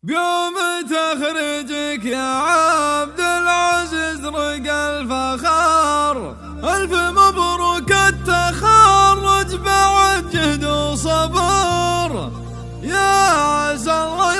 بيوم تخرجك يا عبد العزيز رق الفخار، ألف مبروك التخرج بعد جهد وصبر، يا عسى الله